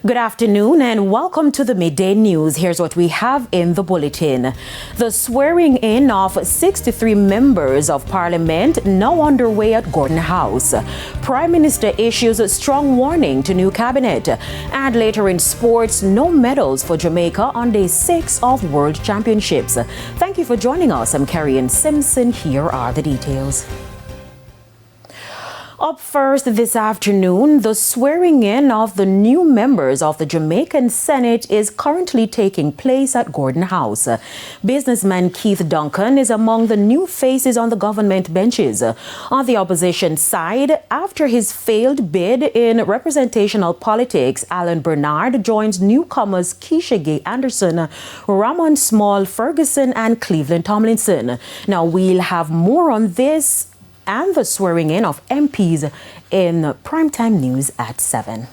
Good afternoon and welcome to the Midday News. Here's what we have in the bulletin. The swearing in of 63 members of Parliament now underway at Gordon House. Prime Minister issues a strong warning to new cabinet. And later in sports, no medals for Jamaica on day 6 of World Championships. Thank you for joining us. I'm Carrie Simpson. Here are the details. Up first this afternoon, the swearing in of the new members of the Jamaican Senate is currently taking place at Gordon House. Businessman Keith Duncan is among the new faces on the government benches. On the opposition side, after his failed bid in representational politics, Alan Bernard joins newcomers Keisha Gay Anderson, Ramon Small Ferguson and Cleveland Tomlinson. Now we'll have more on this and the swearing in of MPs in primetime news at 7.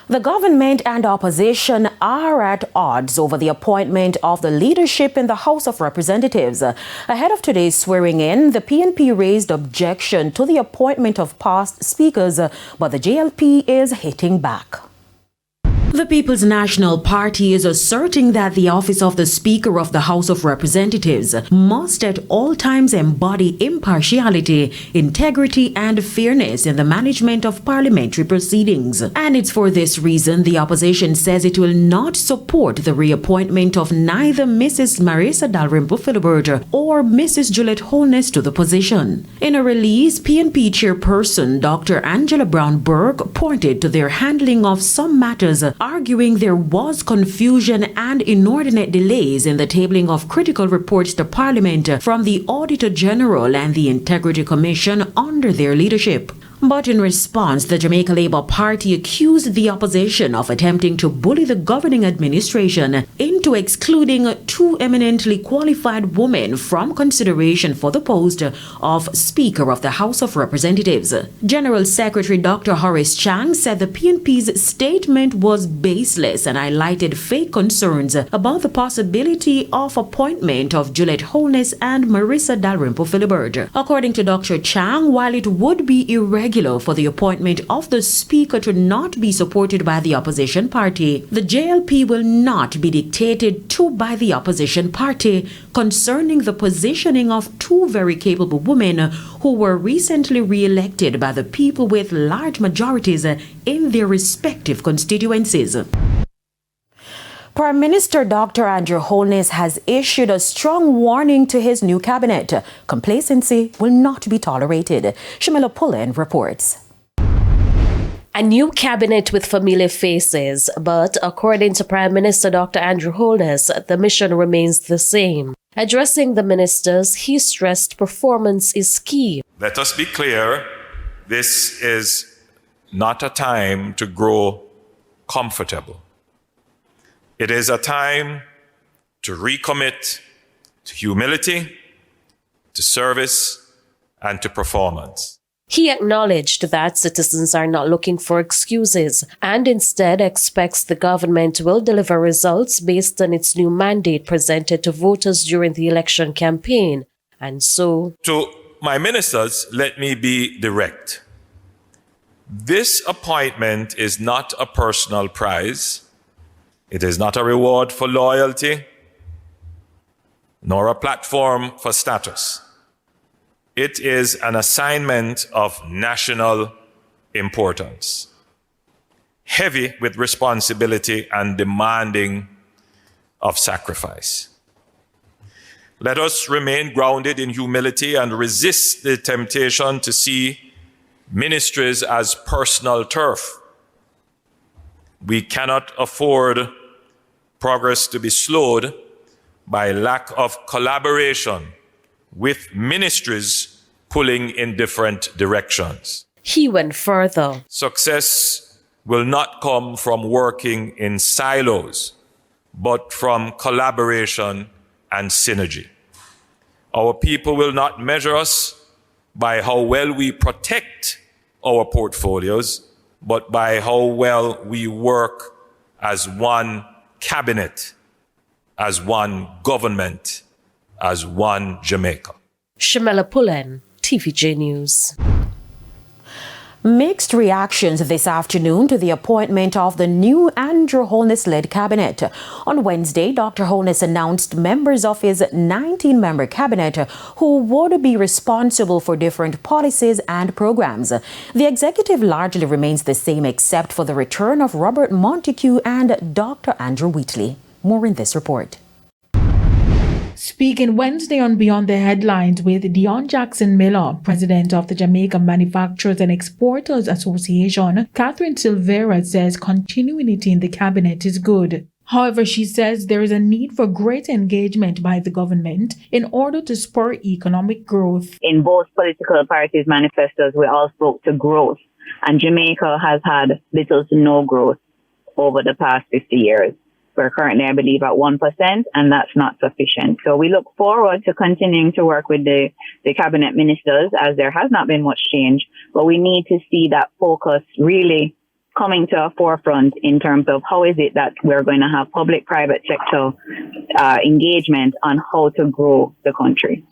The government and opposition are at odds over the appointment of the leadership in the House of Representatives. Ahead of today's swearing in, the PNP raised objection to the appointment of past speakers, but the JLP is hitting back. The People's National Party is asserting that the office of the Speaker of the House of Representatives must at all times embody impartiality, integrity and fairness in the management of parliamentary proceedings. And it's for this reason the opposition says it will not support the reappointment of neither Mrs. Marisa Dalrymple Philibert or Mrs. Juliet Holness to the position. In a release, PNP chairperson Dr. Angela Brown-Burke pointed to their handling of some matters, arguing there was confusion and inordinate delays in the tabling of critical reports to Parliament from the Auditor General and the Integrity Commission under their leadership. But in response, the Jamaica Labour Party accused the opposition of attempting to bully the governing administration into excluding two eminently qualified women from consideration for the post of Speaker of the House of Representatives. General Secretary Dr. Horace Chang said the PNP's statement was baseless and highlighted fake concerns about the possibility of appointment of Juliet Holness and Marisa Dalrymple Philibert. According to Dr. Chang, while it would be irregular for the appointment of the Speaker to not be supported by the opposition party, the JLP will not be dictated to by the opposition party concerning the positioning of two very capable women who were recently re-elected by the people with large majorities in their respective constituencies. Prime Minister Dr. Andrew Holness has issued a strong warning to his new cabinet. Complacency will not be tolerated. Shamila Pullen reports. A new cabinet with familiar faces, but according to Prime Minister Dr. Andrew Holness, the mission remains the same. Addressing the ministers, he stressed performance is key. Let us be clear, this is not a time to grow comfortable. It is a time to recommit to humility, to service, and to performance. He acknowledged that citizens are not looking for excuses and instead expects the government will deliver results based on its new mandate presented to voters during the election campaign. And so, to my ministers, let me be direct. This appointment is not a personal prize. It is not a reward for loyalty, nor a platform for status. It is an assignment of national importance, heavy with responsibility and demanding of sacrifice. Let us remain grounded in humility and resist the temptation to see ministries as personal turf. We cannot afford progress to be slowed by lack of collaboration with ministries pulling in different directions. He went further. Success will not come from working in silos, but from collaboration and synergy. Our people will not measure us by how well we protect our portfolios, but by how well we work as one cabinet, as one government, as one Jamaica. Shamela Pullen, TVJ News. Mixed reactions this afternoon to the appointment of the new Andrew Holness-led cabinet. On Wednesday, Dr. Holness announced members of his 19-member cabinet who would be responsible for different policies and programs. The executive largely remains the same except for the return of Robert Montague and Dr. Andrew Wheatley. More in this report. Speaking Wednesday on Beyond the Headlines with Dion Jackson Miller, president of the Jamaica Manufacturers and Exporters Association, Catherine Silvera says continuity in the cabinet is good. However, she says there is a need for greater engagement by the government in order to spur economic growth. In both political parties' manifestos, we all spoke to growth, and Jamaica has had little to no growth over the past 50 years. We're currently, I believe, at 1%, and that's not sufficient. So we look forward to continuing to work with the cabinet ministers, as there has not been much change, but we need to see that focus really coming to a forefront in terms of how is it that we're going to have public-private sector engagement on how to grow the country.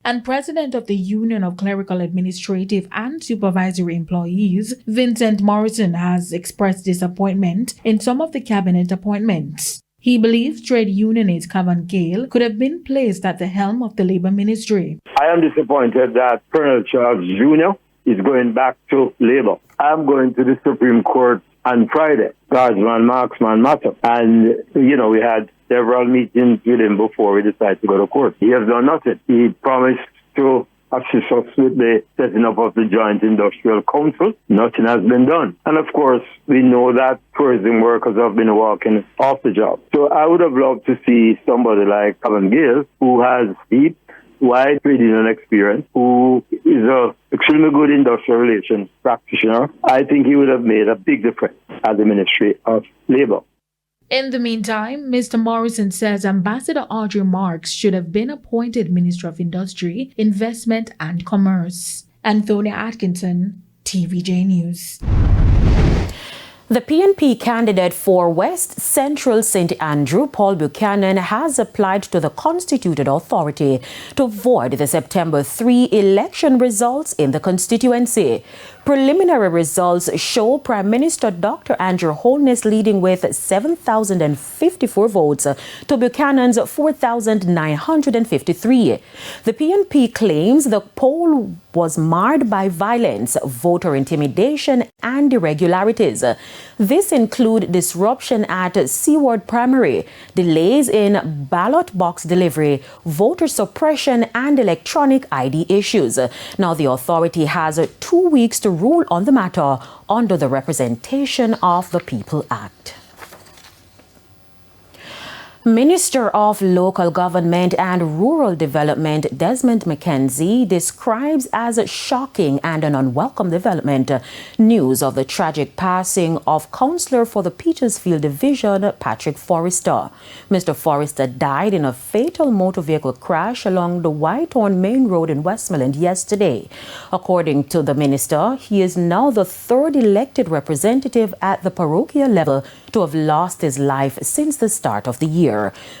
And President of the Union of Clerical, Administrative and Supervisory Employees, Vincent Morrison, has expressed disappointment in some of the cabinet appointments. He believes trade unionist Cavan Gale could have been placed at the helm of the Labour Ministry. I am disappointed that Colonel Charles Jr. is going back to Labour. I'm going to the Supreme Court on Friday. Guardsman, marksman matter. And, we had several meetings with him before we decided to go to court. He has done nothing. He promised to assist us with the setting up of the Joint Industrial Council. Nothing has been done. And of course, we know that tourism workers have been walking off the job. So I would have loved to see somebody like Cavan Gale, who has deep, wide trade union experience, who is an extremely good industrial relations practitioner. I think he would have made a big difference at the Ministry of Labour. In the meantime, Mr. Morrison says Ambassador Audrey Marks should have been appointed Minister of Industry, Investment and Commerce. Antonia Atkinson, TVJ News. The PNP candidate for West Central St. Andrew, Paul Buchanan, has applied to the constituted authority to void the September 3 election results in the constituency. Preliminary results show Prime Minister Dr. Andrew Holness leading with 7,054 votes to Buchanan's 4,953. The PNP claims the poll was marred by violence, voter intimidation and irregularities. This include disruption at Seaward Primary, delays in ballot box delivery, voter suppression and electronic ID issues. Now the authority has 2 weeks to rule on the matter under the Representation of the People Act. Minister of Local Government and Rural Development Desmond McKenzie describes as shocking and an unwelcome development news of the tragic passing of Councillor for the Petersfield Division, Patrick Forrester. Mr. Forrester died in a fatal motor vehicle crash along the Whitehorn Main Road in Westmoreland yesterday. According to the minister, he is now the third elected representative at the parochial level to have lost his life since the start of the year.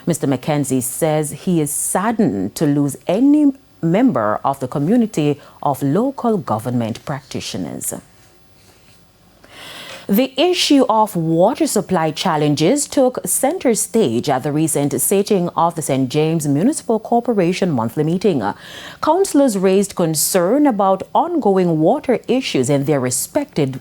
Mr. McKenzie says he is saddened to lose any member of the community of local government practitioners. The issue of water supply challenges took center stage at the recent sitting of the St. James Municipal Corporation monthly meeting. Councillors raised concern about ongoing water issues in their respective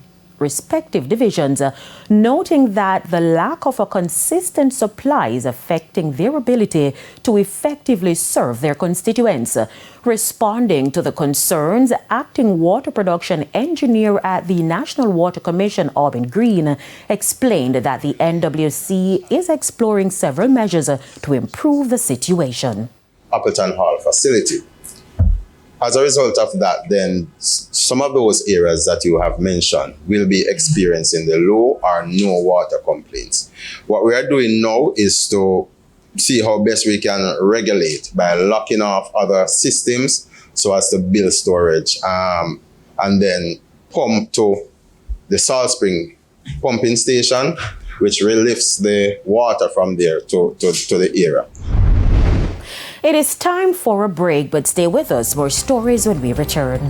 divisions, noting that the lack of a consistent supply is affecting their ability to effectively serve their constituents. Responding to the concerns, acting water production engineer at the National Water Commission, Auburn Green, explained that the NWC is exploring several measures to improve the situation. Appleton Hall facility. As a result of that, then some of those areas that you have mentioned will be experiencing the low or no water complaints. What we are doing now is to see how best we can regulate by locking off other systems so as to build storage and then pump to the Salt Spring pumping station, which relieves the water from there to the area. It is time for a break, but stay with us. More stories when we return.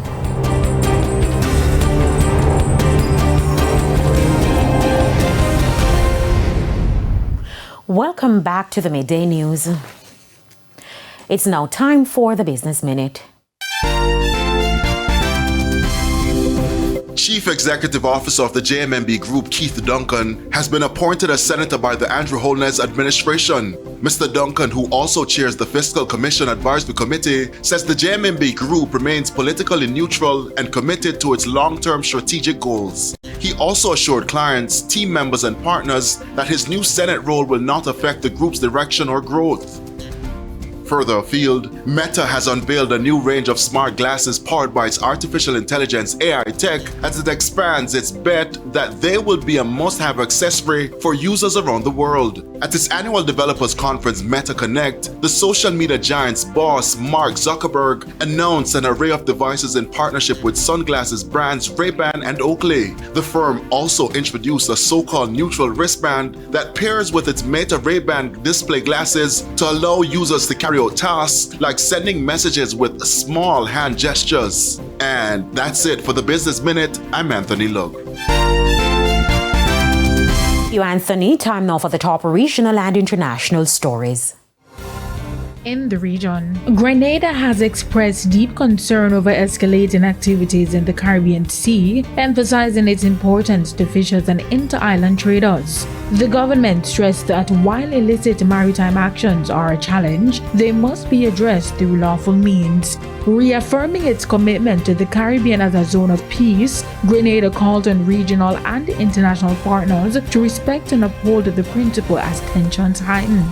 Welcome back to the Midday News. It's now time for the Business Minute. Chief Executive Officer of the JMMB Group, Keith Duncan, has been appointed as Senator by the Andrew Holness administration. Mr. Duncan, who also chairs the Fiscal Commission Advisory Committee, says the JMMB Group remains politically neutral and committed to its long-term strategic goals. He also assured clients, team members, and partners that his new Senate role will not affect the group's direction or growth. Further afield, Meta has unveiled a new range of smart glasses powered by its artificial intelligence AI tech as it expands its bet that they will be a must-have accessory for users around the world. At its annual developers conference Meta Connect, the social media giant's boss Mark Zuckerberg announced an array of devices in partnership with sunglasses brands Ray-Ban and Oakley. The firm also introduced a so-called neutral wristband that pairs with its Meta Ray-Ban display glasses to allow users to carry out tasks like sending messages with small hand gestures. And that's it for the Business Minute. I'm Anthony Lug. Thank you, Anthony. Time now for the top regional and international stories. In the region, Grenada has expressed deep concern over escalating activities in the Caribbean Sea, emphasizing its importance to fishers and inter-island traders. The government stressed that while illicit maritime actions are a challenge, they must be addressed through lawful means. Reaffirming its commitment to the Caribbean as a zone of peace, Grenada called on regional and international partners to respect and uphold the principle as tensions heighten.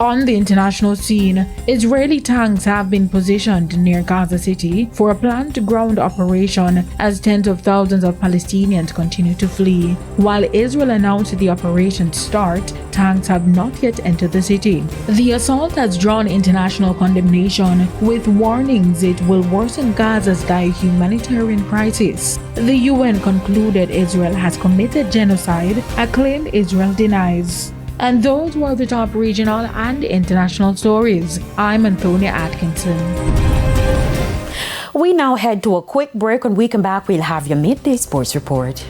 On the international scene, Israeli tanks have been positioned near Gaza City for a planned ground operation as tens of thousands of Palestinians continue to flee. While Israel announced the operation's start, tanks have not yet entered the city. The assault has drawn international condemnation, with warnings it will worsen Gaza's dire humanitarian crisis. The UN concluded Israel has committed genocide, a claim Israel denies. And those were the top regional and international stories. I'm Antonia Atkinson. We now head to a quick break. When we come back, we'll have your Midday Sports Report.